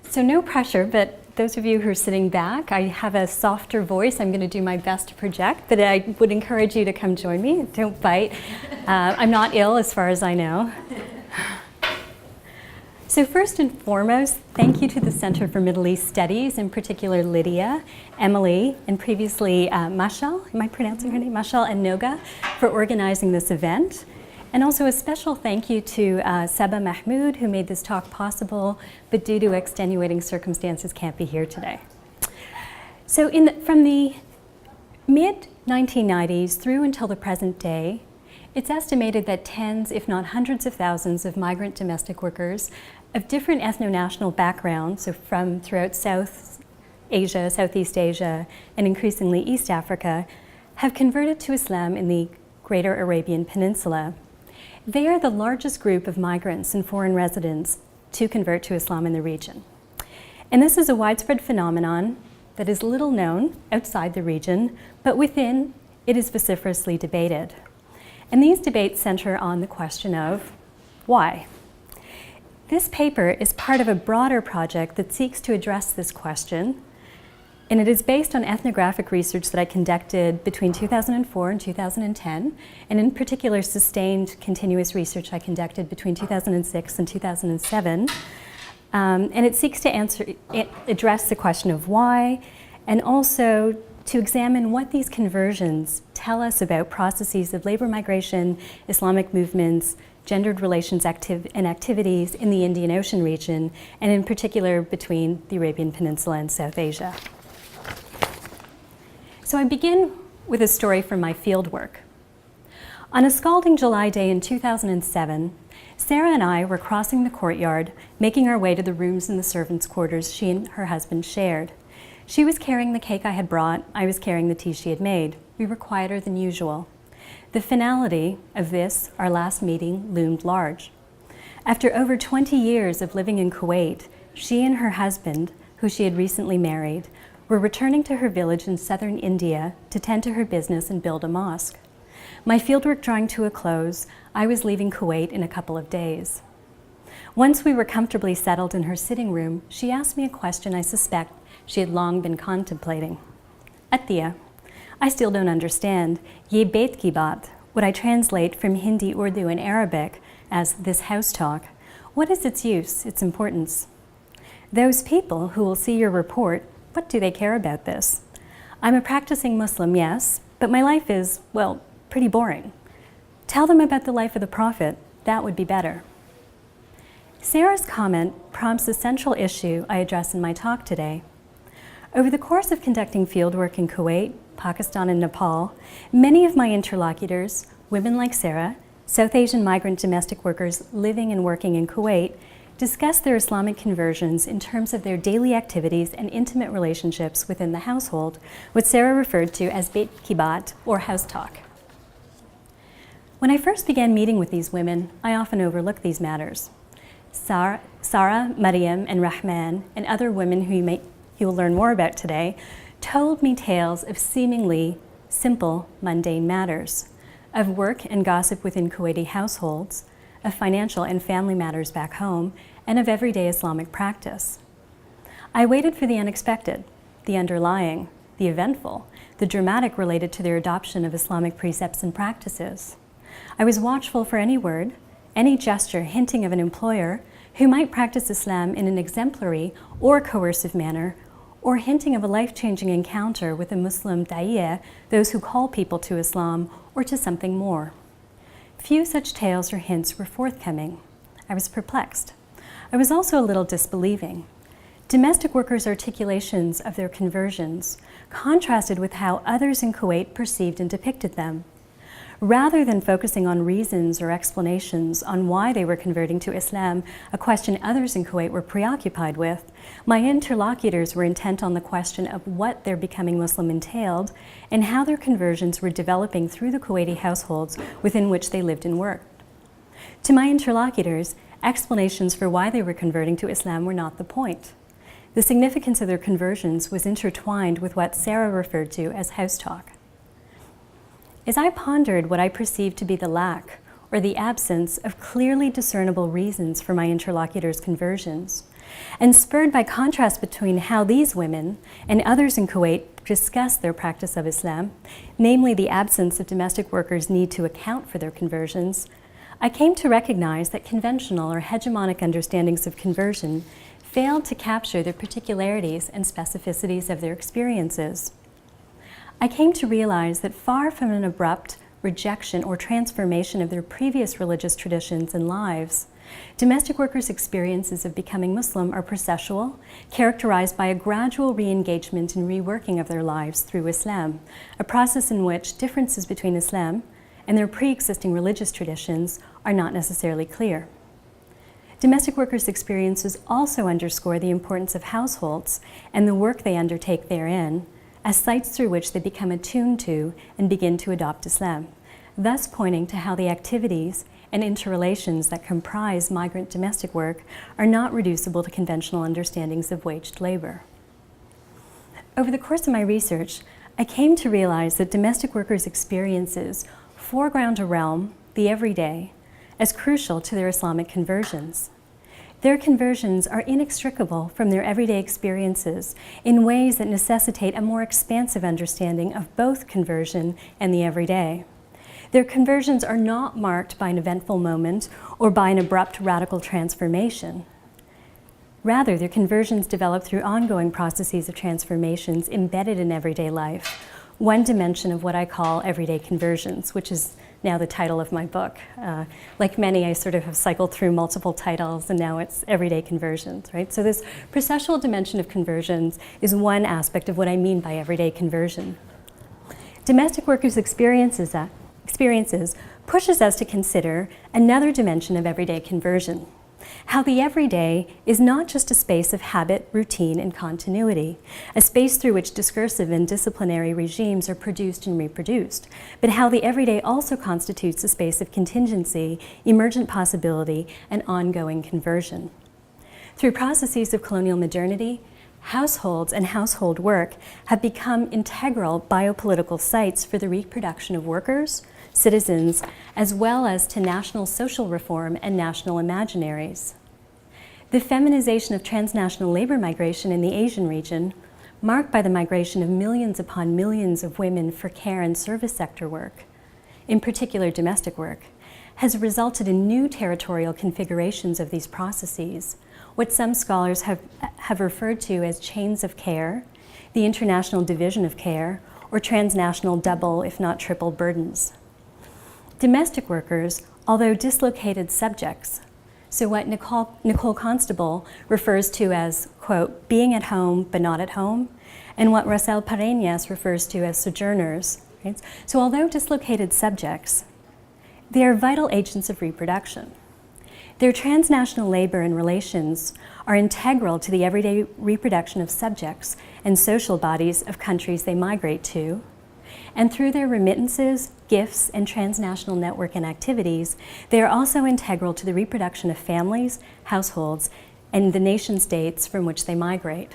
So no pressure, but those of you who are sitting back, I have a softer voice. I'm going to do my best to project, but I would encourage you to come join me. Don't bite. I'm not ill as far as I know. So first and foremost, thank you to the Center for Middle East Studies, in particular Lydia, Emily, and previously Mashal, am I pronouncing her name? Mashal and Noga, for organizing this event. And also a special thank you to Saba Mahmood, who made this talk possible, but due to extenuating circumstances can't be here today. So from the mid-1990s through until the present day, it's estimated that tens, if not hundreds of thousands of migrant domestic workers of different ethno-national backgrounds, so from throughout South Asia, Southeast Asia, and increasingly East Africa, have converted to Islam in the greater Arabian Peninsula. They are the largest group of migrants and foreign residents to convert to Islam in the region. And this is a widespread phenomenon that is little known outside the region, but within it is vociferously debated. And these debates center on the question of why. This paper is part of a broader project that seeks to address this question, and it is based on ethnographic research that I conducted between 2004 and 2010, and in particular sustained continuous research I conducted between 2006 and 2007. And it seeks to address the question of why, and also to examine what these conversions tell us about processes of labor migration, Islamic movements, gendered relations and activities in the Indian Ocean region, and in particular between the Arabian Peninsula and South Asia. So I begin with a story from my fieldwork. On a scalding July day in 2007, Sarah and I were crossing the courtyard, making our way to the rooms in the servants' quarters she and her husband shared. She was carrying the cake I had brought, I was carrying the tea she had made. We were quieter than usual. The finality of this, our last meeting, loomed large. After over 20 years of living in Kuwait, she and her husband, who she had recently married, were returning to her village in southern India to tend to her business and build a mosque. My fieldwork drawing to a close, I was leaving Kuwait in a couple of days. Once we were comfortably settled in her sitting room, she asked me a question I suspect she had long been contemplating. Attiya, I still don't understand. Ye bait ki baat, what I translate from Hindi, Urdu, and Arabic as this house talk. What is its use, its importance? Those people who will see your report, what do they care about this? I'm a practicing Muslim, yes, but my life is, well, pretty boring. Tell them about the life of the Prophet. That would be better. Sarah's comment prompts the central issue I address in my talk today. Over the course of conducting fieldwork in Kuwait, Pakistan, and Nepal, many of my interlocutors, women like Sarah, South Asian migrant domestic workers living and working in Kuwait, discussed their Islamic conversions in terms of their daily activities and intimate relationships within the household, what Sarah referred to as bait ki baat, or house talk. When I first began meeting with these women, I often overlooked these matters. Sarah, Maryam, and Rahman, and other women who you will learn more about today, told me tales of seemingly simple, mundane matters, of work and gossip within Kuwaiti households, of financial and family matters back home, and of everyday Islamic practice. I waited for the unexpected, the underlying, the eventful, the dramatic related to their adoption of Islamic precepts and practices. I was watchful for any word, any gesture hinting of an employer who might practice Islam in an exemplary or coercive manner, or hinting of a life-changing encounter with a Muslim da'iyah, those who call people to Islam or to something more. Few such tales or hints were forthcoming. I was perplexed. I was also a little disbelieving. Domestic workers' articulations of their conversions contrasted with how others in Kuwait perceived and depicted them. Rather than focusing on reasons or explanations on why they were converting to Islam, a question others in Kuwait were preoccupied with, my interlocutors were intent on the question of what their becoming Muslim entailed and how their conversions were developing through the Kuwaiti households within which they lived and worked. To my interlocutors, explanations for why they were converting to Islam were not the point. The significance of their conversions was intertwined with what Sarah referred to as house talk. As I pondered what I perceived to be the lack or the absence of clearly discernible reasons for my interlocutors' conversions, and spurred by contrast between how these women and others in Kuwait discuss their practice of Islam, namely the absence of domestic workers' need to account for their conversions, I came to recognize that conventional or hegemonic understandings of conversion failed to capture the particularities and specificities of their experiences. I came to realize that far from an abrupt rejection or transformation of their previous religious traditions and lives, domestic workers' experiences of becoming Muslim are processual, characterized by a gradual re-engagement and reworking of their lives through Islam, a process in which differences between Islam and their pre-existing religious traditions are not necessarily clear. Domestic workers' experiences also underscore the importance of households and the work they undertake therein as sites through which they become attuned to and begin to adopt Islam, thus pointing to how the activities and interrelations that comprise migrant domestic work are not reducible to conventional understandings of waged labor. Over the course of my research, I came to realize that domestic workers' experiences foreground a realm, the everyday, as crucial to their Islamic conversions. Their conversions are inextricable from their everyday experiences in ways that necessitate a more expansive understanding of both conversion and the everyday. Their conversions are not marked by an eventful moment or by an abrupt radical transformation. Rather, their conversions develop through ongoing processes of transformations embedded in everyday life, one dimension of what I call everyday conversions, which is now the title of my book. Like many, I sort of have cycled through multiple titles, and now it's everyday conversions, right? So this processual dimension of conversions is one aspect of what I mean by everyday conversion. Domestic workers' experiences pushes us to consider another dimension of everyday conversion, how the everyday is not just a space of habit, routine, and continuity, a space through which discursive and disciplinary regimes are produced and reproduced, but how the everyday also constitutes a space of contingency, emergent possibility, and ongoing conversion. Through processes of colonial modernity, households and household work have become integral biopolitical sites for the reproduction of workers, citizens, as well as to national social reform and national imaginaries. The feminization of transnational labor migration in the Asian region, marked by the migration of millions upon millions of women for care and service sector work, in particular domestic work, has resulted in new territorial configurations of these processes, what some scholars have referred to as chains of care, the international division of care, or transnational double, if not triple, burdens. Domestic workers, although dislocated subjects, so what Nicole Constable refers to as, quote, being at home but not at home, and what Rosel Pareñas refers to as sojourners, right? So although dislocated subjects, they are vital agents of reproduction. Their transnational labor and relations are integral to the everyday reproduction of subjects and social bodies of countries they migrate to, and through their remittances, gifts, and transnational network and activities, they are also integral to the reproduction of families, households, and the nation-states from which they migrate.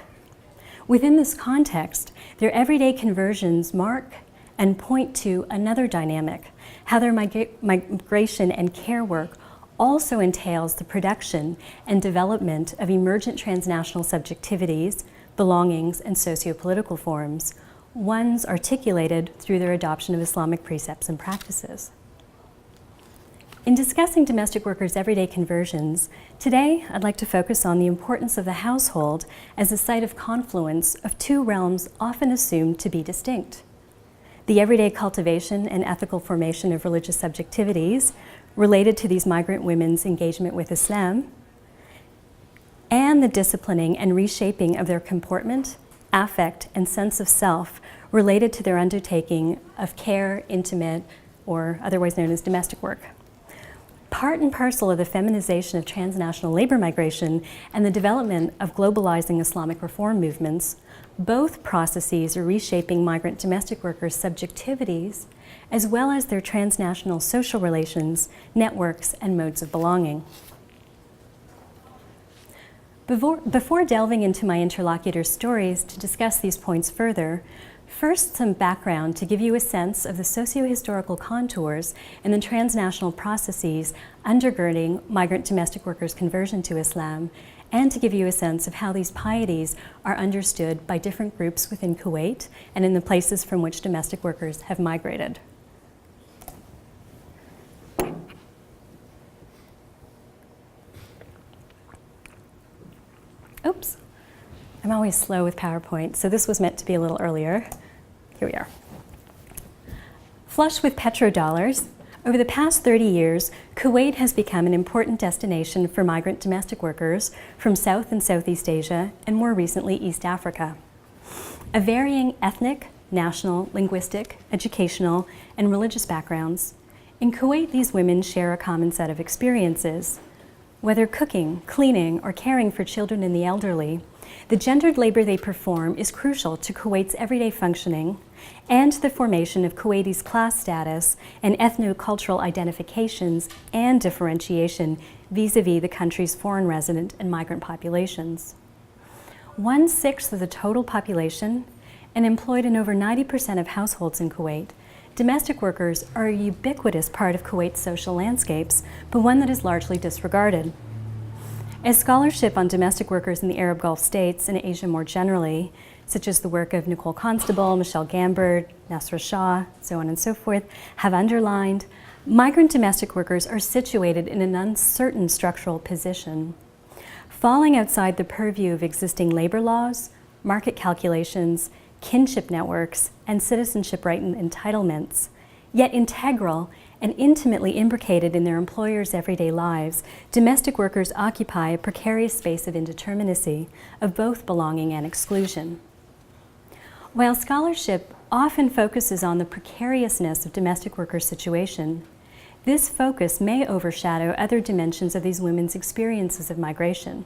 Within this context, their everyday conversions mark and point to another dynamic, how their migration and care work also entails the production and development of emergent transnational subjectivities, belongings, and socio-political forms, ones articulated through their adoption of Islamic precepts and practices. In discussing domestic workers' everyday conversions, today I'd like to focus on the importance of the household as a site of confluence of two realms often assumed to be distinct: the everyday cultivation and ethical formation of religious subjectivities related to these migrant women's engagement with Islam, and the disciplining and reshaping of their comportment, affect, and sense of self related to their undertaking of care, intimate, or otherwise known as domestic work. Part and parcel of the feminization of transnational labor migration and the development of globalizing Islamic reform movements, both processes are reshaping migrant domestic workers' subjectivities, as well as their transnational social relations, networks, and modes of belonging. Before delving into my interlocutor's stories to discuss these points further, first some background to give you a sense of the socio-historical contours and the transnational processes undergirding migrant domestic workers' conversion to Islam, and to give you a sense of how these pieties are understood by different groups within Kuwait and in the places from which domestic workers have migrated. Oops, I'm always slow with PowerPoint, so this was meant to be a little earlier. Here we are. Flush with petrodollars, over the past 30 years, Kuwait has become an important destination for migrant domestic workers from South and Southeast Asia, and more recently, East Africa. Of varying ethnic, national, linguistic, educational, and religious backgrounds, in Kuwait, these women share a common set of experiences. Whether cooking, cleaning, or caring for children and the elderly, the gendered labor they perform is crucial to Kuwait's everyday functioning and the formation of Kuwaitis' class status and ethno-cultural identifications and differentiation vis-a-vis the country's foreign resident and migrant populations. 1/6 of the total population and employed in over 90% of households in Kuwait, domestic workers are a ubiquitous part of Kuwait's social landscapes, but one that is largely disregarded. As scholarship on domestic workers in the Arab Gulf states and Asia more generally, such as the work of Nicole Constable, Michelle Gambard, Nasra Shah, so on and so forth, have underlined, migrant domestic workers are situated in an uncertain structural position, falling outside the purview of existing labor laws, market calculations, kinship networks, and citizenship right entitlements, yet integral and intimately imbricated in their employers' everyday lives. Domestic workers occupy a precarious space of indeterminacy, of both belonging and exclusion. While scholarship often focuses on the precariousness of domestic workers' situation, this focus may overshadow other dimensions of these women's experiences of migration.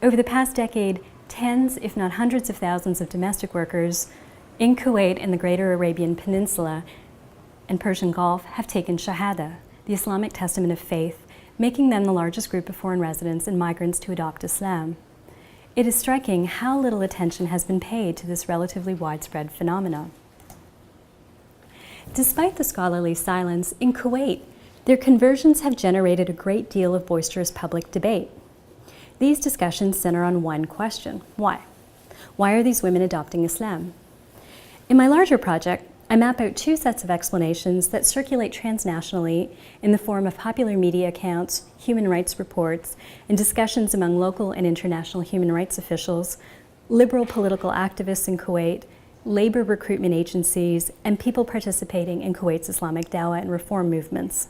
Over the past decade, tens, if not hundreds of thousands of domestic workers in Kuwait and the greater Arabian Peninsula and Persian Gulf have taken shehadeh, the Islamic testament of faith, making them the largest group of foreign residents and migrants to adopt Islam. It is striking how little attention has been paid to this relatively widespread phenomenon. Despite the scholarly silence, in Kuwait, their conversions have generated a great deal of boisterous public debate. These discussions center on one question: why? Why are these women adopting Islam? In my larger project, I map out two sets of explanations that circulate transnationally in the form of popular media accounts, human rights reports, and discussions among local and international human rights officials, liberal political activists in Kuwait, labor recruitment agencies, and people participating in Kuwait's Islamic Dawa and reform movements.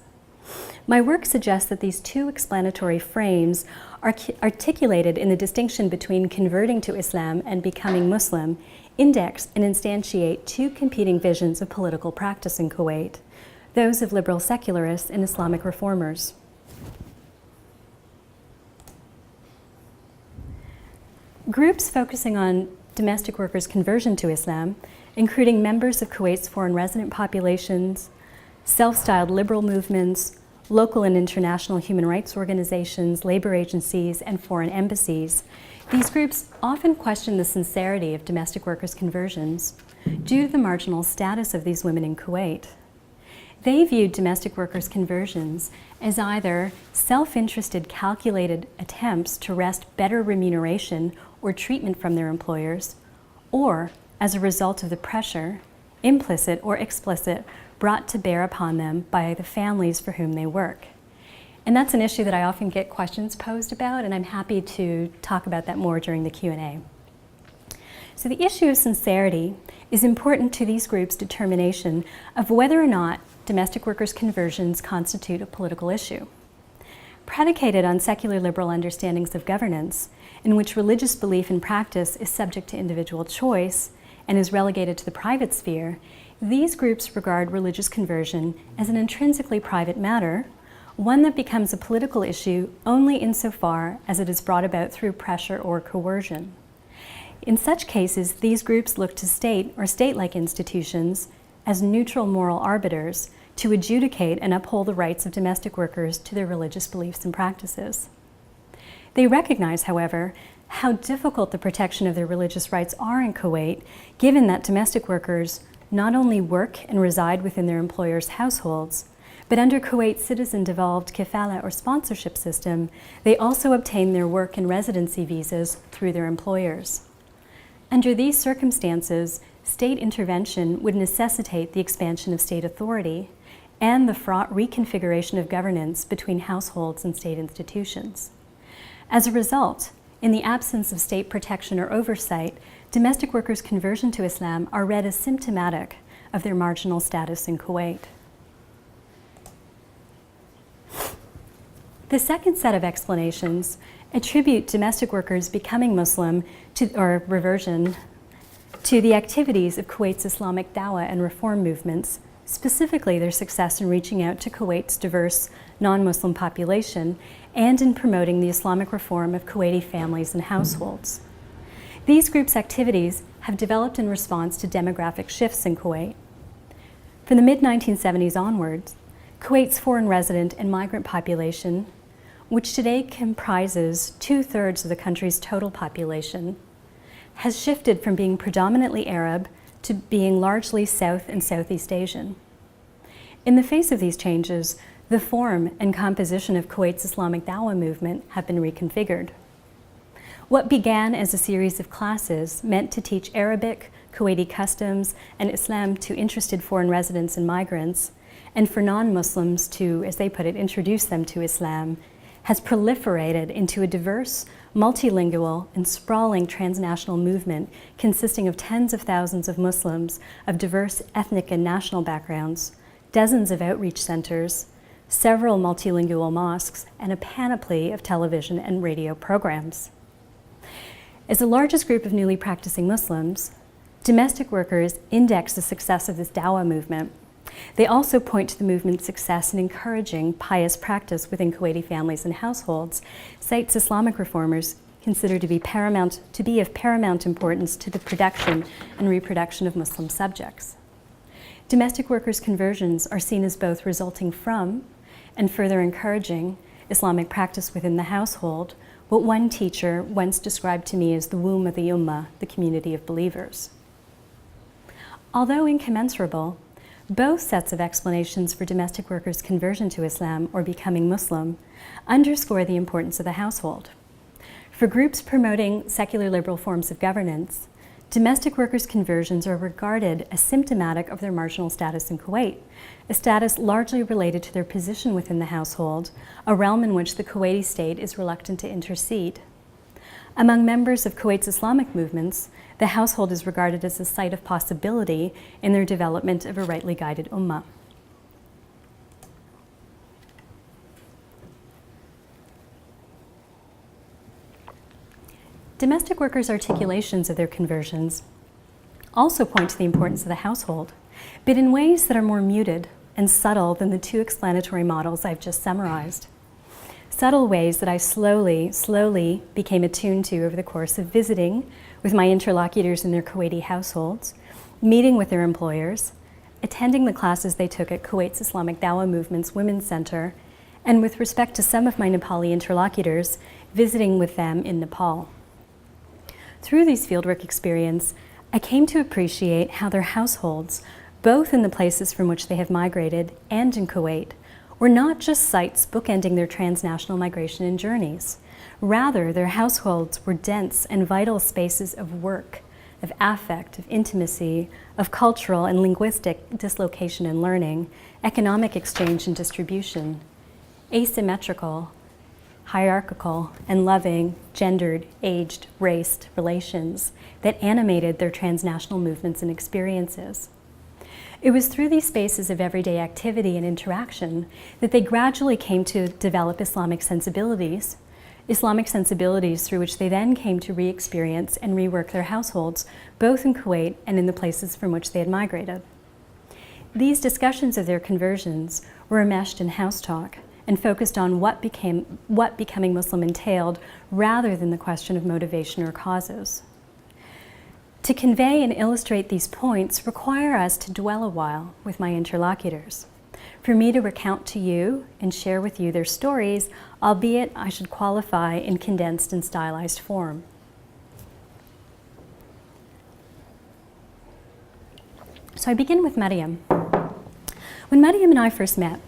My work suggests that these two explanatory frames are articulated in the distinction between converting to Islam and becoming Muslim, index and instantiate two competing visions of political practice in Kuwait, those of liberal secularists and Islamic reformers. Groups focusing on domestic workers' conversion to Islam, including members of Kuwait's foreign resident populations, self-styled liberal movements, local and international human rights organizations, labor agencies, and foreign embassies. These groups often question the sincerity of domestic workers' conversions due to the marginal status of these women in Kuwait. They viewed domestic workers' conversions as either self-interested, calculated attempts to wrest better remuneration or treatment from their employers, or as a result of the pressure, implicit or explicit, brought to bear upon them by the families for whom they work. And that's an issue that I often get questions posed about, and I'm happy to talk about that more during the Q&A. So the issue of sincerity is important to these groups' determination of whether or not domestic workers' conversions constitute a political issue. Predicated on secular liberal understandings of governance, in which religious belief and practice is subject to individual choice and is relegated to the private sphere, these groups regard religious conversion as an intrinsically private matter, one that becomes a political issue only insofar as it is brought about through pressure or coercion. In such cases, these groups look to state or state-like institutions as neutral moral arbiters to adjudicate and uphold the rights of domestic workers to their religious beliefs and practices. They recognize, however, how difficult the protection of their religious rights are in Kuwait, given that domestic workers not only work and reside within their employers' households, But under Kuwait's citizen-devolved kafala or sponsorship system, they also obtain their work and residency visas through their employers. Under these circumstances, state intervention would necessitate the expansion of state authority and the fraught reconfiguration of governance between households and state institutions. As a result, in the absence of state protection or oversight, domestic workers' conversion to Islam are read as symptomatic of their marginal status in Kuwait. The second set of explanations attribute domestic workers becoming Muslim or reversion to the activities of Kuwait's Islamic Dawa and reform movements, specifically their success in reaching out to Kuwait's diverse non-Muslim population and in promoting the Islamic reform of Kuwaiti families and households. These groups' activities have developed in response to demographic shifts in Kuwait. From the mid-1970s onwards, Kuwait's foreign resident and migrant population, which today comprises 2/3 of the country's total population, has shifted from being predominantly Arab to being largely South and Southeast Asian. In the face of these changes, the form and composition of Kuwait's Islamic Dawa movement have been reconfigured. What began as a series of classes meant to teach Arabic, Kuwaiti customs, and Islam to interested foreign residents and migrants, and for non-Muslims to, as they put it, introduce them to Islam, has proliferated into a diverse, multilingual, and sprawling transnational movement consisting of tens of thousands of Muslims of diverse ethnic and national backgrounds, dozens of outreach centers, several multilingual mosques, and a panoply of television and radio programs. As the largest group of newly practicing Muslims, domestic workers index the success of this Dawa movement. They also point to the movement's success in encouraging pious practice within Kuwaiti families and households, cites Islamic reformers consider to be of paramount importance to the production and reproduction of Muslim subjects. Domestic workers' conversions are seen as both resulting from and further encouraging Islamic practice within the household, what one teacher once described to me as the womb of the Ummah, the community of believers. Although incommensurable, both sets of explanations for domestic workers' conversion to Islam or becoming Muslim underscore the importance of the household. For groups promoting secular liberal forms of governance, domestic workers' conversions are regarded as symptomatic of their marginal status in Kuwait, a status largely related to their position within the household, a realm in which the Kuwaiti state is reluctant to intercede. Among members of Kuwait's Islamic movements, the household is regarded as a site of possibility in their development of a rightly guided ummah. Domestic workers' articulations of their conversions also point to the importance of the household, but in ways that are more muted and subtle than the two explanatory models I've just summarized. Subtle ways that I slowly became attuned to over the course of visiting with my interlocutors in their Kuwaiti households, meeting with their employers, attending the classes they took at Kuwait's Islamic Dawa Movement's Women's Center, and with respect to some of my Nepali interlocutors, visiting with them in Nepal. Through these fieldwork experience, I came to appreciate how their households, both in the places from which they have migrated and in Kuwait, were not just sites bookending their transnational migration and journeys. Rather, their households were dense and vital spaces of work, of affect, of intimacy, of cultural and linguistic dislocation and learning, economic exchange and distribution, asymmetrical, hierarchical, and loving, gendered, aged, raced relations that animated their transnational movements and experiences. It was through these spaces of everyday activity and interaction that they gradually came to develop Islamic sensibilities through which they then came to re-experience and rework their households, both in Kuwait and in the places from which they had migrated. These discussions of their conversions were enmeshed in Housetalk and focused on what becoming Muslim entailed rather than the question of motivation or causes. To convey and illustrate these points require us to dwell a while with my interlocutors. For me to recount to you and share with you their stories, albeit I should qualify in condensed and stylized form. So I begin with Maryam. When Maryam and I first met,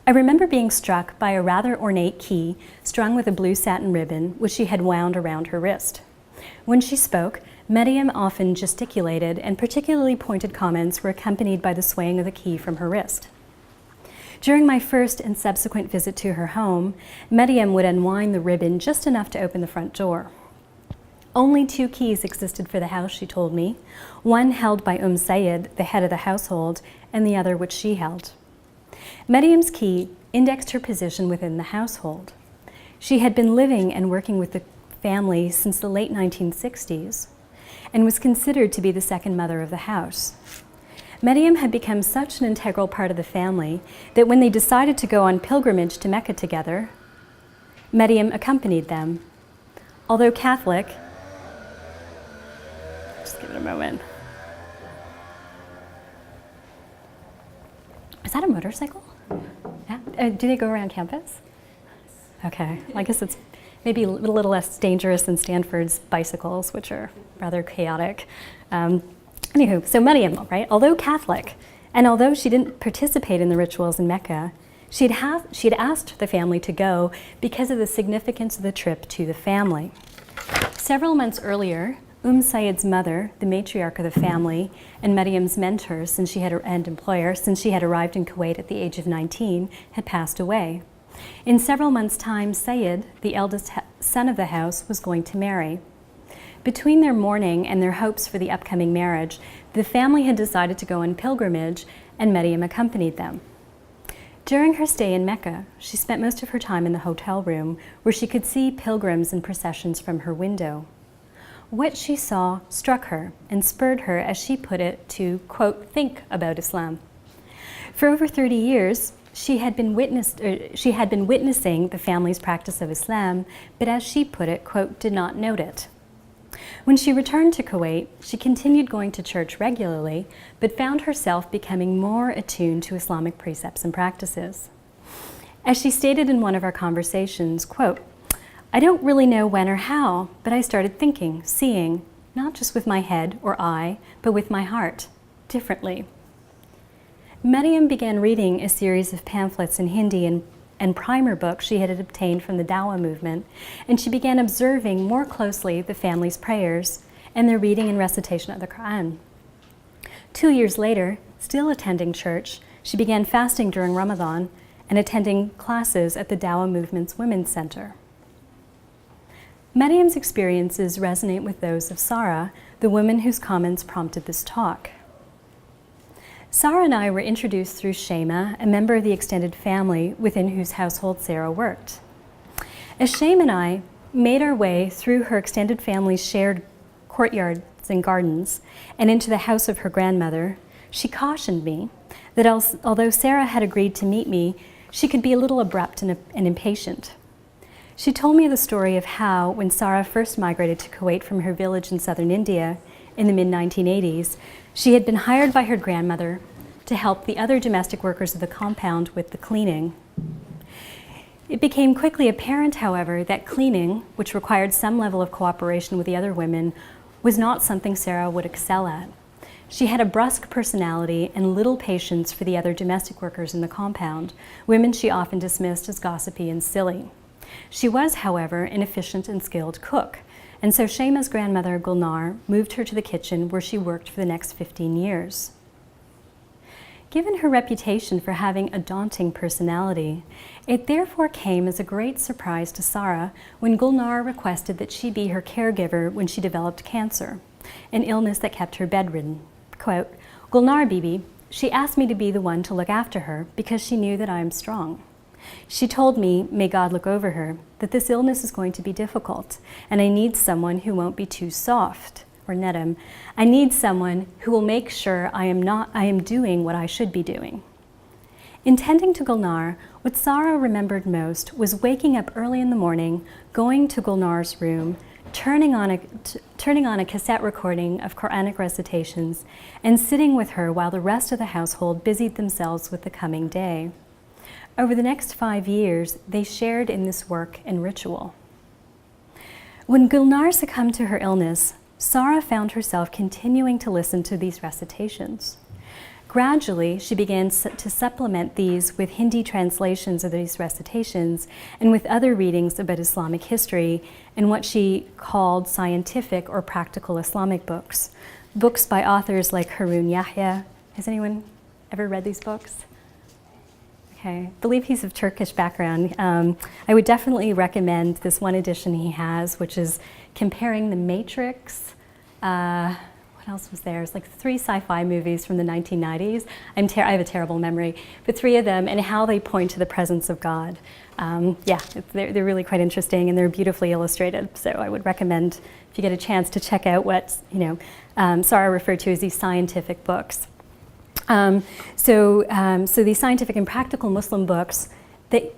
I remember being struck by a rather ornate key strung with a blue satin ribbon, which she had wound around her wrist. When she spoke, Maryam often gesticulated, and particularly pointed comments were accompanied by the swaying of the key from her wrist. During my first and subsequent visit to her home, Maryam would unwind the ribbon just enough to open the front door. Only 2 keys existed for the house, she told me, one held by Sayed, the head of the household, and the other which she held. Maryam's key indexed her position within the household. She had been living and working with the family since the late 1960s and was considered to be the second mother of the house. Maryam had become such an integral part of the family that when they decided to go on pilgrimage to Mecca together, Maryam accompanied them. Although Catholic, just give it a moment. Is that a motorcycle? Yeah. Do they go around campus? Okay, I guess it's maybe a little less dangerous than Stanford's bicycles, which are rather chaotic. Anywho, so Maryam, right, although Catholic, and although she didn't participate in the rituals in Mecca, she had asked the family to go because of the significance of the trip to the family. Several months earlier, Sayed's mother, the matriarch of the family, and Maryam's mentor and employer, since she had arrived in Kuwait at the age of 19, had passed away. In several months' time, Sayed, the eldest son of the house, was going to marry. Between their mourning and their hopes for the upcoming marriage, the family had decided to go on pilgrimage, and Maryam accompanied them. During her stay in Mecca, she spent most of her time in the hotel room, where she could see pilgrims and processions from her window. What she saw struck her and spurred her, as she put it, to, quote, think about Islam. For over 30 years, she had been witnessing the family's practice of Islam, but as she put it, quote, did not note it. When she returned to Kuwait, she continued going to church regularly, but found herself becoming more attuned to Islamic precepts and practices. As she stated in one of our conversations, quote, I don't really know when or how, but I started thinking, seeing, not just with my head or eye, but with my heart, differently. Maryam began reading a series of pamphlets in Hindi and primer books she had obtained from the Dawa movement, and she began observing more closely the family's prayers and their reading and recitation of the Quran. 2 years later, still attending church, she began fasting during Ramadan and attending classes at the Dawa movement's Women's Center. Maryam's experiences resonate with those of Sarah, the woman whose comments prompted this talk. Sarah and I were introduced through Shema, a member of the extended family within whose household Sarah worked. As Shema and I made our way through her extended family's shared courtyards and gardens and into the house of her grandmother, she cautioned me that although Sarah had agreed to meet me, she could be a little abrupt and impatient. She told me the story of how, when Sarah first migrated to Kuwait from her village in southern India in the mid-1980s, she had been hired by her grandmother to help the other domestic workers of the compound with the cleaning. It became quickly apparent, however, that cleaning, which required some level of cooperation with the other women, was not something Sarah would excel at. She had a brusque personality and little patience for the other domestic workers in the compound, women she often dismissed as gossipy and silly. She was, however, an efficient and skilled cook, and so Shema's grandmother, Gulnar, moved her to the kitchen, where she worked for the next 15 years. Given her reputation for having a daunting personality, it therefore came as a great surprise to Sarah when Gulnar requested that she be her caregiver when she developed cancer, an illness that kept her bedridden. Quote, Gulnar Bibi, she asked me to be the one to look after her because she knew that I am strong. She told me, may God look over her, that this illness is going to be difficult, and I need someone who won't be too soft, or nedem. I need someone who will make sure I am doing what I should be doing. In tending to Gulnar, what Sarah remembered most was waking up early in the morning, going to Gulnar's room, turning on a cassette recording of Quranic recitations, and sitting with her while the rest of the household busied themselves with the coming day. Over the next 5 years, they shared in this work and ritual. When Gulnar succumbed to her illness, Sarah found herself continuing to listen to these recitations. Gradually, she began to supplement these with Hindi translations of these recitations and with other readings about Islamic history and what she called scientific or practical Islamic books. Books by authors like Harun Yahya. Has anyone ever read these books? Okay, I believe he's of Turkish background. I would definitely recommend this one edition he has, which is comparing The Matrix. What else was there? It's like 3 sci-fi movies from the 1990s. I have a terrible memory, but 3 of them and how they point to the presence of God. Yeah, they're really quite interesting and they're beautifully illustrated. So I would recommend, if you get a chance, to check out what Sarah referred to as these scientific books. So these scientific and practical Muslim books that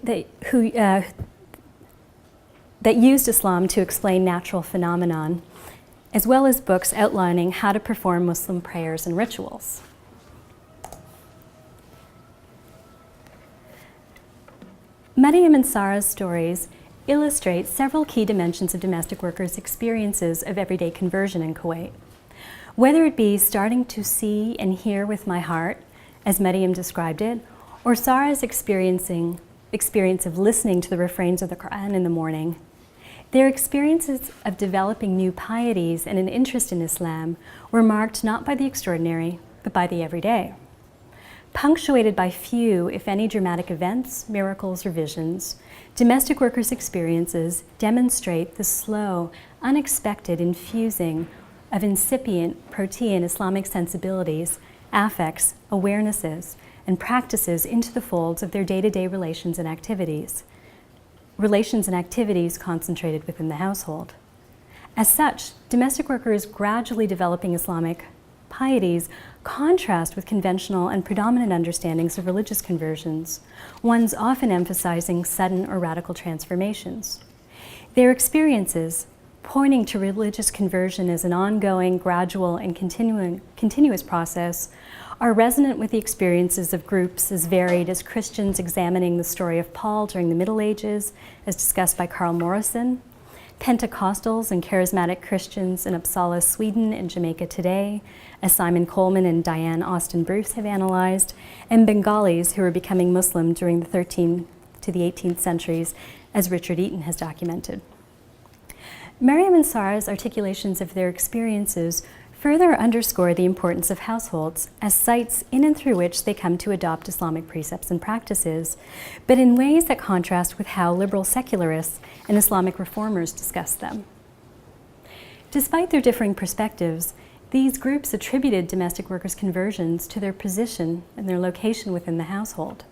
used Islam to explain natural phenomenon, as well as books outlining how to perform Muslim prayers and rituals. Maryam and Sarah's stories illustrate several key dimensions of domestic workers' experiences of everyday conversion in Kuwait. Whether it be starting to see and hear with my heart, as Maryam described it, or Sarah's experience of listening to the refrains of the Quran in the morning, their experiences of developing new pieties and an interest in Islam were marked not by the extraordinary, but by the everyday. Punctuated by few, if any, dramatic events, miracles, or visions, domestic workers' experiences demonstrate the slow, unexpected infusing of incipient protean Islamic sensibilities, affects, awarenesses, and practices into the folds of their day-to-day relations and activities concentrated within the household. As such, domestic workers gradually developing Islamic pieties contrast with conventional and predominant understandings of religious conversions, ones often emphasizing sudden or radical transformations. Their experiences, pointing to religious conversion as an ongoing, gradual, and continuous process, are resonant with the experiences of groups as varied as Christians examining the story of Paul during the Middle Ages, as discussed by Carl Morrison, Pentecostals and charismatic Christians in Uppsala, Sweden, and Jamaica today, as Simon Coleman and Diane Austin Bruce have analyzed, and Bengalis who are becoming Muslim during the 13th to the 18th centuries, as Richard Eaton has documented. Maryam and Sarah's articulations of their experiences further underscore the importance of households as sites in and through which they come to adopt Islamic precepts and practices, but in ways that contrast with how liberal secularists and Islamic reformers discuss them. Despite their differing perspectives, these groups attributed domestic workers' conversions to their position and their location within the household.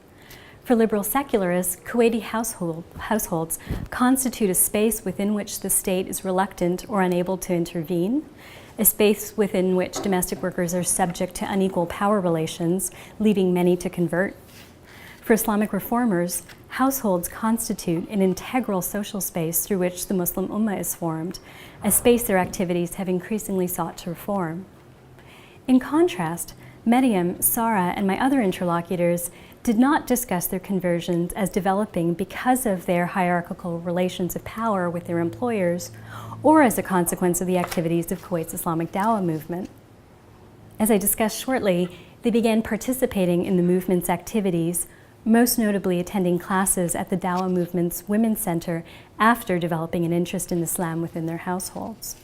For liberal secularists, Kuwaiti households constitute a space within which the state is reluctant or unable to intervene, a space within which domestic workers are subject to unequal power relations, leading many to convert. For Islamic reformers, households constitute an integral social space through which the Muslim Ummah is formed, a space their activities have increasingly sought to reform. In contrast, Maryam, Sarah, and my other interlocutors did not discuss their conversions as developing because of their hierarchical relations of power with their employers or as a consequence of the activities of Kuwait's Islamic Dawa movement. As I discuss shortly, they began participating in the movement's activities, most notably attending classes at the Dawa movement's Women's Center after developing an interest in Islam within their households.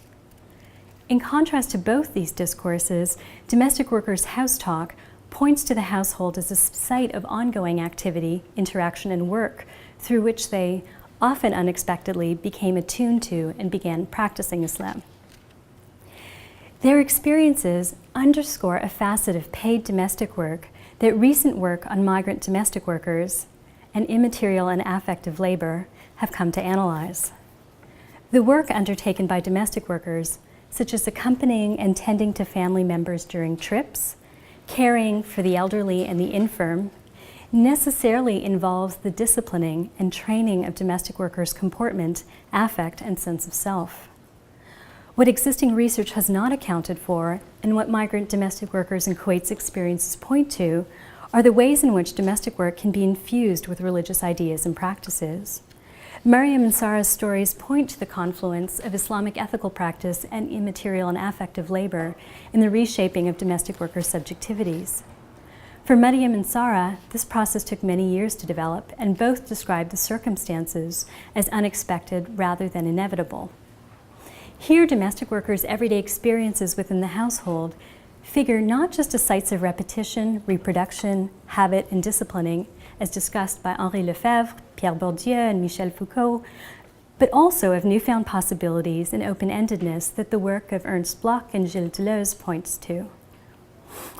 In contrast to both these discourses, domestic workers' Housetalk points to the household as a site of ongoing activity, interaction, and work through which they, often unexpectedly, became attuned to and began practicing Islam. Their experiences underscore a facet of paid domestic work that recent work on migrant domestic workers and immaterial and affective labor have come to analyze. The work undertaken by domestic workers, such as accompanying and tending to family members during trips, caring for the elderly and the infirm, necessarily involves the disciplining and training of domestic workers' comportment, affect, and sense of self. What existing research has not accounted for, and what migrant domestic workers in Kuwait's experiences point to, are the ways in which domestic work can be infused with religious ideas and practices. Maryam and Sarah's stories point to the confluence of Islamic ethical practice and immaterial and affective labor in the reshaping of domestic workers' subjectivities. For Maryam and Sarah, this process took many years to develop, and both described the circumstances as unexpected rather than inevitable. Here, domestic workers' everyday experiences within the household figure not just as sites of repetition, reproduction, habit, and disciplining, as discussed by Henri Lefebvre, Pierre Bourdieu, and Michel Foucault, but also of newfound possibilities and open-endedness that the work of Ernst Bloch and Gilles Deleuze points to.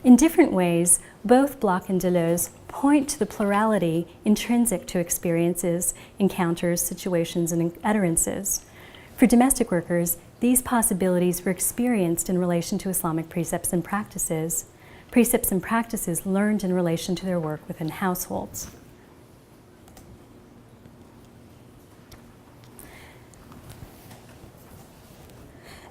In different ways, both Bloch and Deleuze point to the plurality intrinsic to experiences, encounters, situations, and utterances. For domestic workers, these possibilities were experienced in relation to Islamic precepts and practices learned in relation to their work within households.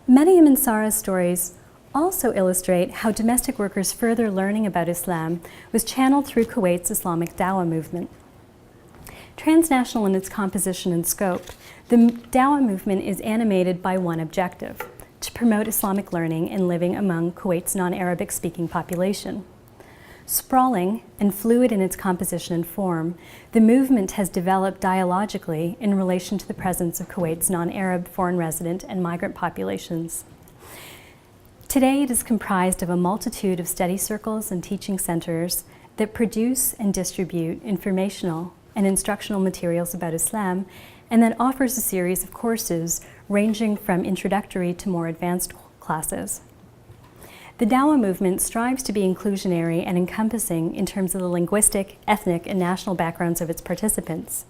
Maryam and Sarah's stories also illustrate how domestic workers' further learning about Islam was channeled through Kuwait's Islamic Dawa movement. Transnational in its composition and scope, the Dawa movement is animated by one objective: to promote Islamic learning and living among Kuwait's non-Arabic speaking population. Sprawling and fluid in its composition and form, the movement has developed dialogically in relation to the presence of Kuwait's non-Arab foreign resident and migrant populations. Today, it is comprised of a multitude of study circles and teaching centers that produce and distribute informational and instructional materials about Islam, and that offers a series of courses ranging from introductory to more advanced classes. The Dawa movement strives to be inclusionary and encompassing in terms of the linguistic, ethnic, and national backgrounds of its participants.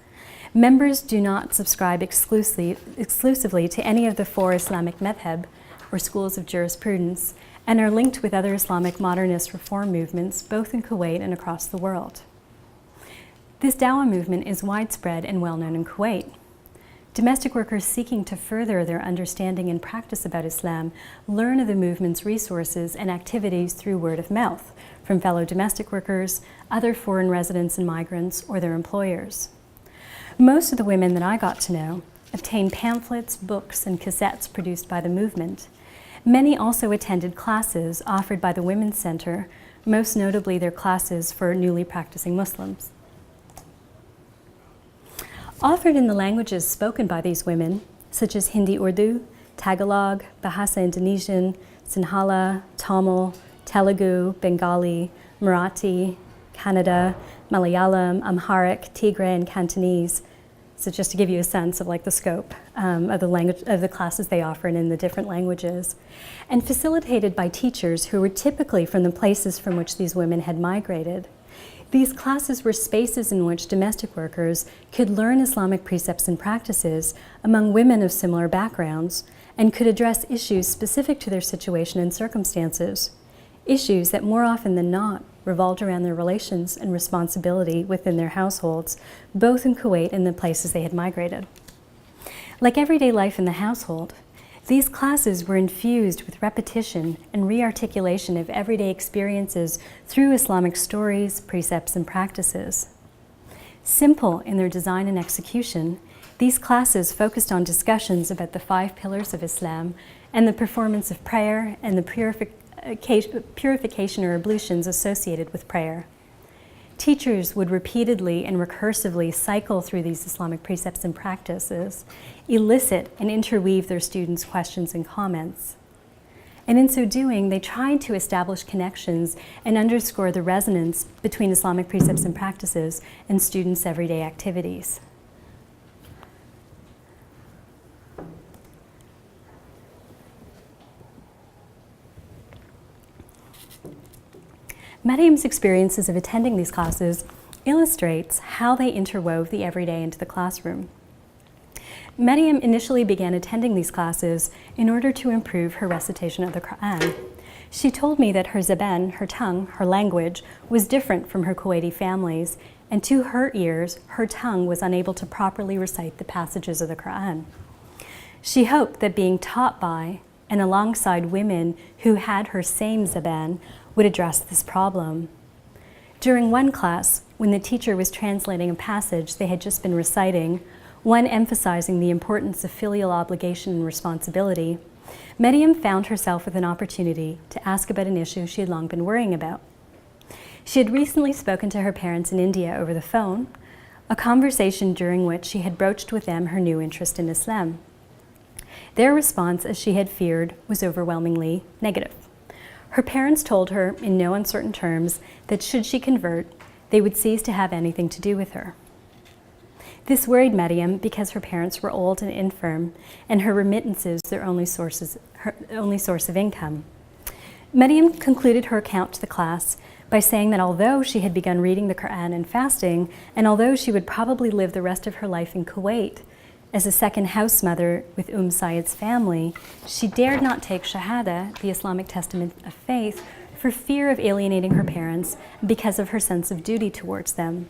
Members do not subscribe exclusively to any of the four Islamic madhab, or schools of jurisprudence, and are linked with other Islamic modernist reform movements, both in Kuwait and across the world. This Dawa movement is widespread and well known in Kuwait. Domestic workers seeking to further their understanding and practice about Islam learn of the movement's resources and activities through word of mouth from fellow domestic workers, other foreign residents and migrants, or their employers. Most of the women that I got to know obtained pamphlets, books, and cassettes produced by the movement. Many also attended classes offered by the Women's Center, most notably their classes for newly practicing Muslims. Offered in the languages spoken by these women, such as Hindi Urdu, Tagalog, Bahasa Indonesian, Sinhala, Tamil, Telugu, Bengali, Marathi, Kannada, Malayalam, Amharic, Tigray, and Cantonese. So just to give you a sense of the scope of the classes they offer in the different languages. And facilitated by teachers who were typically from the places from which these women had migrated. These classes were spaces in which domestic workers could learn Islamic precepts and practices among women of similar backgrounds and could address issues specific to their situation and circumstances, issues that more often than not revolved around their relations and responsibility within their households, both in Kuwait and the places they had migrated. Like everyday life in the household, these classes were infused with repetition and re-articulation of everyday experiences through Islamic stories, precepts, and practices. Simple in their design and execution, these classes focused on discussions about the 5 pillars of Islam and the performance of prayer and the purification or ablutions associated with prayer. Teachers would repeatedly and recursively cycle through these Islamic precepts and practices, elicit and interweave their students' questions and comments. And in so doing, they tried to establish connections and underscore the resonance between Islamic precepts and practices and students' everyday activities. Maryam's experiences of attending these classes illustrates how they interwove the everyday into the classroom. Maryam initially began attending these classes in order to improve her recitation of the Quran. She told me that her zaban, her tongue, her language, was different from her Kuwaiti family's, and to her ears, her tongue was unable to properly recite the passages of the Quran. She hoped that being taught by and alongside women who had her same zaban would address this problem. During one class, when the teacher was translating a passage they had just been reciting, one emphasizing the importance of filial obligation and responsibility, Maryam found herself with an opportunity to ask about an issue she had long been worrying about. She had recently spoken to her parents in India over the phone, a conversation during which she had broached with them her new interest in Islam. Their response, as she had feared, was overwhelmingly negative. Her parents told her, in no uncertain terms, that should she convert, they would cease to have anything to do with her. This worried Maryam because her parents were old and infirm, and her remittances their only source of income. Maryam concluded her account to the class by saying that although she had begun reading the Quran and fasting, and although she would probably live the rest of her life in Kuwait as a second house mother with Sayyid's family, she dared not take shehadeh, the Islamic testament of faith, for fear of alienating her parents because of her sense of duty towards them.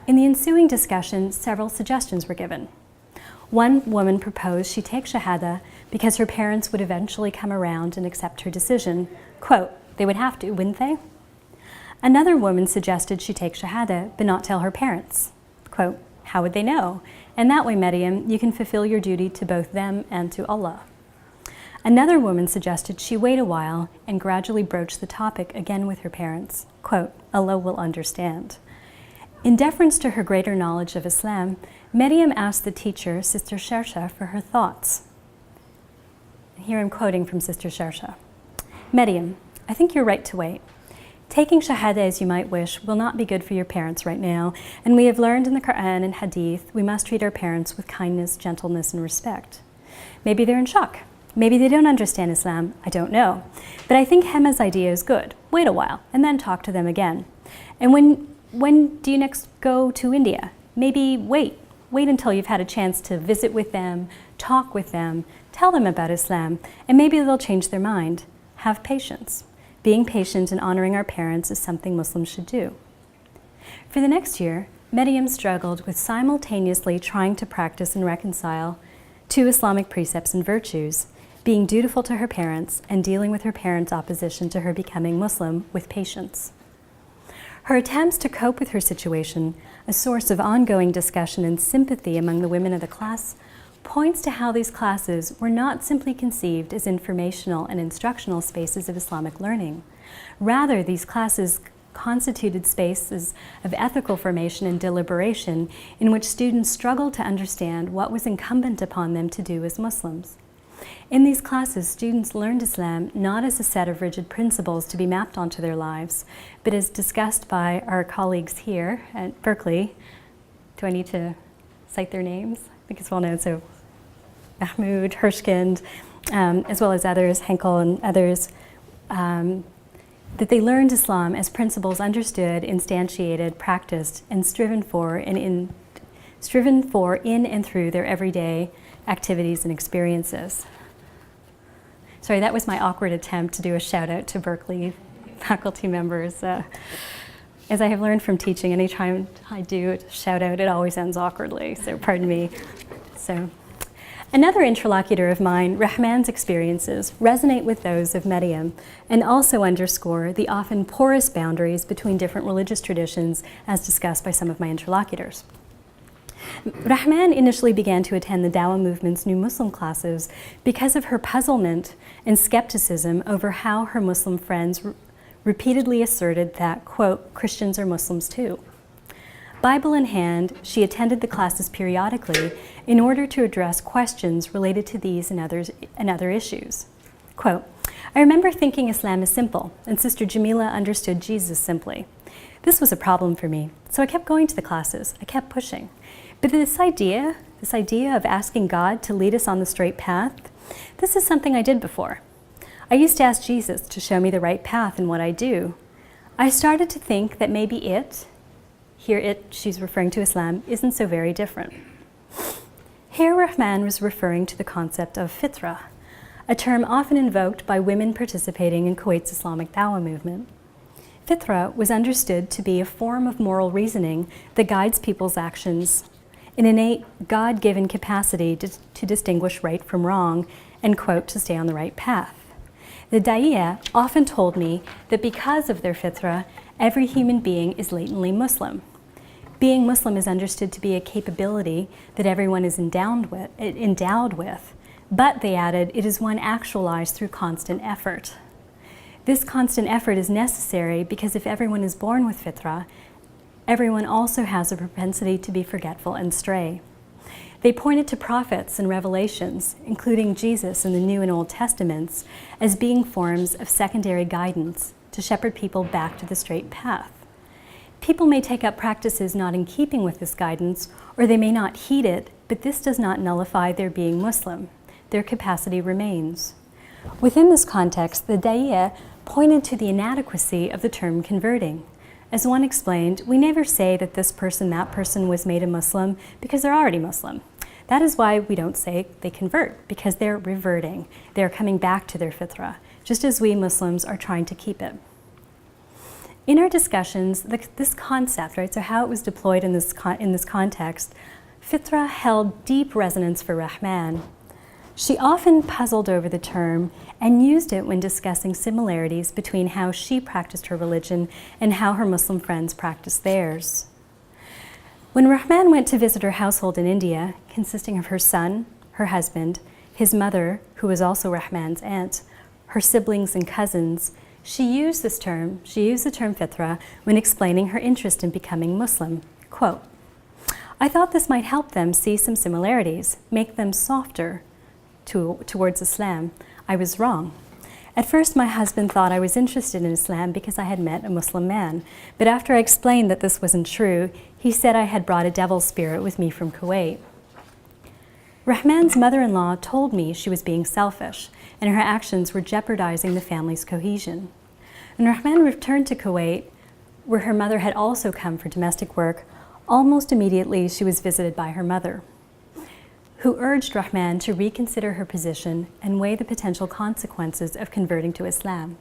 In the ensuing discussion, several suggestions were given. One woman proposed she take shehadeh because her parents would eventually come around and accept her decision. Quote, they would have to, wouldn't they? Another woman suggested she take shehadeh but not tell her parents. Quote, how would they know? And that way, Maryam, you can fulfill your duty to both them and to Allah. Another woman suggested she wait a while and gradually broach the topic again with her parents. Quote, Allah will understand. In deference to her greater knowledge of Islam, Maryam asked the teacher, Sister Shersha, for her thoughts. Here I'm quoting from Sister Shersha. Maryam, I think you're right to wait. Taking shahada as you might wish will not be good for your parents right now, and we have learned in the Quran and Hadith we must treat our parents with kindness, gentleness, and respect. Maybe they're in shock. Maybe they don't understand Islam. I don't know. But I think Hema's idea is good. Wait a while, and then talk to them again. And when do you next go to India? Maybe wait until you've had a chance to visit with them, talk with them, tell them about Islam, and maybe they'll change their mind. Have patience. Being patient and honoring our parents is something Muslims should do. For the next year, Maryam struggled with simultaneously trying to practice and reconcile two Islamic precepts and virtues, being dutiful to her parents and dealing with her parents' opposition to her becoming Muslim with patience. Her attempts to cope with her situation, a source of ongoing discussion and sympathy among the women of the class, points to how these classes were not simply conceived as informational and instructional spaces of Islamic learning. Rather, these classes constituted spaces of ethical formation and deliberation in which students struggled to understand what was incumbent upon them to do as Muslims. In these classes, students learned Islam not as a set of rigid principles to be mapped onto their lives, but as discussed by our colleagues here at Berkeley. Do I need to cite their names? I think it's well known, so Mahmoud, Hirschkind, as well as others, Henkel and others, that they learned Islam as principles understood, instantiated, practiced, and striven for in and through their everyday activities and experiences. Sorry, that was my awkward attempt to do a shout out to Berkeley faculty members. As I have learned from teaching, anytime I do a shout out, it always ends awkwardly, so pardon me. So, another interlocutor of mine, Rahman's experiences resonate with those of Maryam and also underscore the often porous boundaries between different religious traditions as discussed by some of my interlocutors. Rahman initially began to attend the Dawa movement's New Muslim classes because of her puzzlement and skepticism over how her Muslim friends repeatedly asserted that, quote, Christians are Muslims too. Bible in hand, she attended the classes periodically in order to address questions related to these and other issues. Quote, I remember thinking Islam is simple, and Sister Jamila understood Jesus simply. This was a problem for me, so I kept going to the classes. I kept pushing. But this idea of asking God to lead us on the straight path, this is something I did before. I used to ask Jesus to show me the right path in what I do. I started to think that maybe she's referring to Islam, isn't so very different. Here Rahman was referring to the concept of fitra, a term often invoked by women participating in Kuwait's Islamic Dawa movement. Fitra was understood to be a form of moral reasoning that guides people's actions, an innate God-given capacity to distinguish right from wrong and, quote, to stay on the right path. The Da'iya often told me that because of their fitra, every human being is latently Muslim. Being Muslim is understood to be a capability that everyone is endowed with, but, they added, it is one actualized through constant effort. This constant effort is necessary because if everyone is born with fitrah, everyone also has a propensity to be forgetful and stray. They pointed to prophets and revelations, including Jesus in the New and Old Testaments, as being forms of secondary guidance to shepherd people back to the straight path. People may take up practices not in keeping with this guidance, or they may not heed it, but this does not nullify their being Muslim. Their capacity remains. Within this context, the Da'iya pointed to the inadequacy of the term converting. As one explained, we never say that this person, that person was made a Muslim because they're already Muslim. That is why we don't say they convert, because they're reverting. They're coming back to their fitrah, just as we Muslims are trying to keep it. In our discussions, this concept, right, so how it was deployed in this context, fitrah held deep resonance for Rahman. She often puzzled over the term and used it when discussing similarities between how she practiced her religion and how her Muslim friends practiced theirs. When Rahman went to visit her household in India, consisting of her son, her husband, his mother, who was also Rahman's aunt, her siblings and cousins, she used the term fitrah when explaining her interest in becoming Muslim. Quote, "I thought this might help them see some similarities, make them softer towards Islam. I was wrong. At first, my husband thought I was interested in Islam because I had met a Muslim man, but after I explained that this wasn't true, he said I had brought a devil spirit with me from Kuwait." Rahman's mother-in-law told me she was being selfish, and her actions were jeopardizing the family's cohesion. When Rahman returned to Kuwait, where her mother had also come for domestic work, almost immediately she was visited by her mother, who urged Rahman to reconsider her position and weigh the potential consequences of converting to Islam,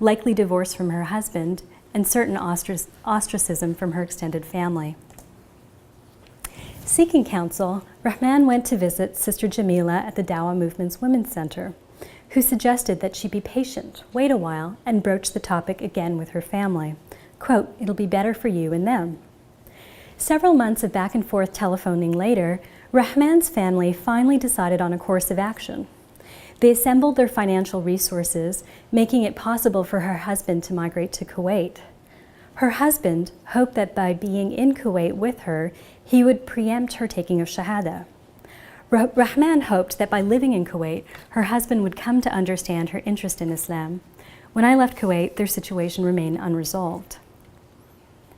likely divorce from her husband and certain ostracism from her extended family. Seeking counsel, Rahman went to visit Sister Jamila at the Dawa Movement's Women's Center, who suggested that she be patient, wait a while, and broach the topic again with her family. Quote, "It'll be better for you and them." Several months of back and forth telephoning later, Rahman's family finally decided on a course of action. They assembled their financial resources, making it possible for her husband to migrate to Kuwait. Her husband hoped that by being in Kuwait with her, he would preempt her taking of shehadeh. Rahman hoped that by living in Kuwait, her husband would come to understand her interest in Islam. When I left Kuwait, their situation remained unresolved.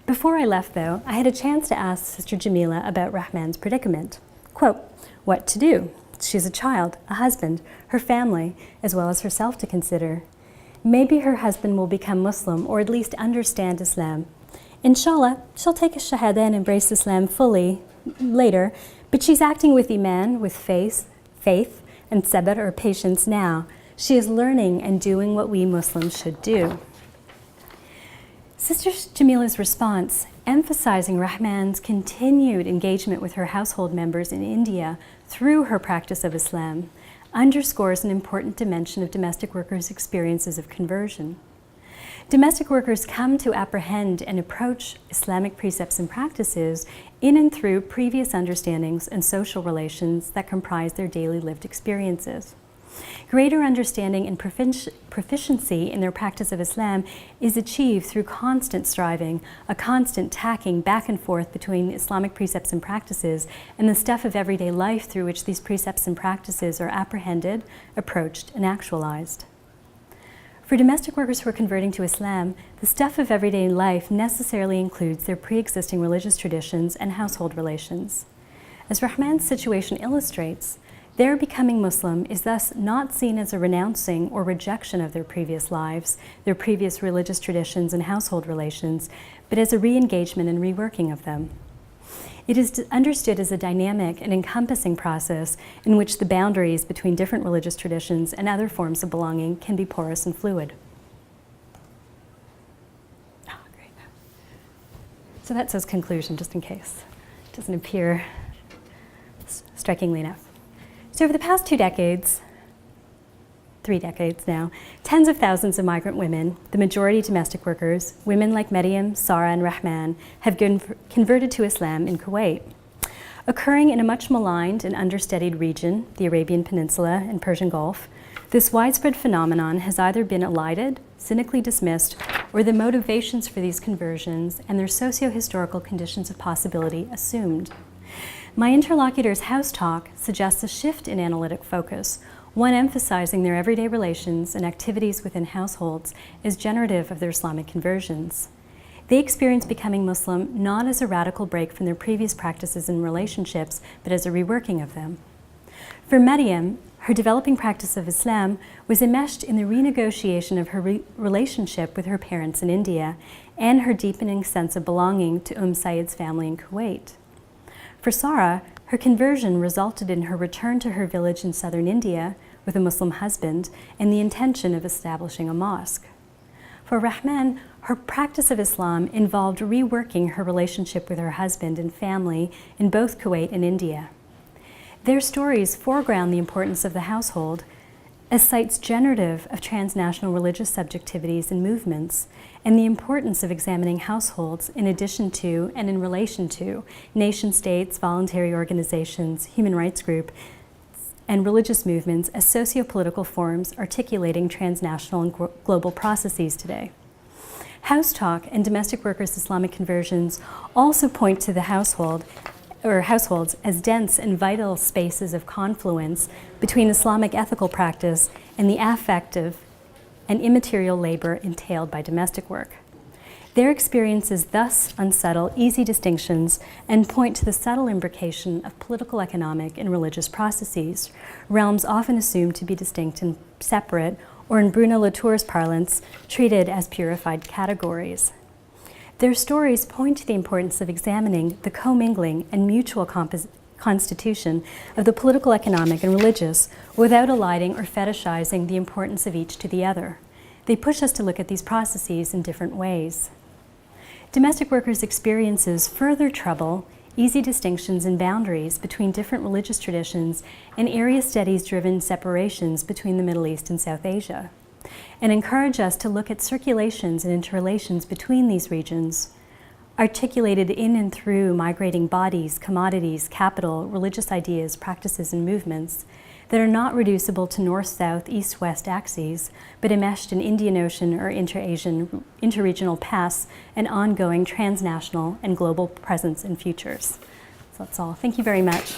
Before I left, though, I had a chance to ask Sister Jamila about Rahman's predicament. Quote, "What to do? She's a child, a husband, her family, as well as herself to consider. Maybe her husband will become Muslim or at least understand Islam. Inshallah, she'll take a shahada and embrace Islam fully later, but she's acting with iman, with faith, and sabr or patience now. She is learning and doing what we Muslims should do." Sister Jamila's response, emphasizing Rahman's continued engagement with her household members in India through her practice of Islam, underscores an important dimension of domestic workers' experiences of conversion. Domestic workers come to apprehend and approach Islamic precepts and practices in and through previous understandings and social relations that comprise their daily lived experiences. Greater understanding and proficiency in their practice of Islam is achieved through constant striving, a constant tacking back and forth between Islamic precepts and practices and the stuff of everyday life through which these precepts and practices are apprehended, approached, and actualized. For domestic workers who are converting to Islam, the stuff of everyday life necessarily includes their pre-existing religious traditions and household relations. As Rahman's situation illustrates, their becoming Muslim is thus not seen as a renouncing or rejection of their previous lives, their previous religious traditions and household relations, but as a re-engagement and reworking of them. It is understood as a dynamic and encompassing process in which the boundaries between different religious traditions and other forms of belonging can be porous and fluid. Oh, great. So that says conclusion, just in case it doesn't appear strikingly enough. So over the past 3 decades now, tens of thousands of migrant women, the majority domestic workers, women like Maryam, Sarah, and Rahman, have converted to Islam in Kuwait. Occurring in a much maligned and understudied region, the Arabian Peninsula and Persian Gulf, this widespread phenomenon has either been elided cynically dismissed, or the motivations for these conversions and their socio-historical conditions of possibility assumed. My interlocutor's Housetalk suggests a shift in analytic focus, one emphasizing their everyday relations and activities within households as generative of their Islamic conversions. They experience becoming Muslim not as a radical break from their previous practices and relationships, but as a reworking of them. For Maryam, her developing practice of Islam was enmeshed in the renegotiation of her relationship with her parents in India and her deepening sense of belonging to Said's family in Kuwait. For Sarah, her conversion resulted in her return to her village in southern India with a Muslim husband and the intention of establishing a mosque. For Rahman, her practice of Islam involved reworking her relationship with her husband and family in both Kuwait and India. Their stories foreground the importance of the household as sites generative of transnational religious subjectivities and movements, and the importance of examining households in addition to and in relation to nation-states, voluntary organizations, human rights groups, and religious movements as socio-political forms articulating transnational and global processes today. Housetalk and domestic workers' Islamic conversions also point to the households as dense and vital spaces of confluence between Islamic ethical practice and the affective and immaterial labor entailed by domestic work. Their experiences thus unsettle easy distinctions and point to the subtle imbrication of political, economic, and religious processes, realms often assumed to be distinct and separate, or in Bruno Latour's parlance, treated as purified categories. Their stories point to the importance of examining the commingling and mutual constitution of the political, economic, and religious without eliding or fetishizing the importance of each to the other. They push us to look at these processes in different ways. Domestic workers' experiences further trouble easy distinctions and boundaries between different religious traditions and area studies-driven separations between the Middle East and South Asia, and encourage us to look at circulations and interrelations between these regions, articulated in and through migrating bodies, commodities, capital, religious ideas, practices, and movements that are not reducible to north-south, east-west axes, but enmeshed in Indian Ocean or inter-Asian, interregional paths and ongoing transnational and global presence and futures. So that's all. Thank you very much.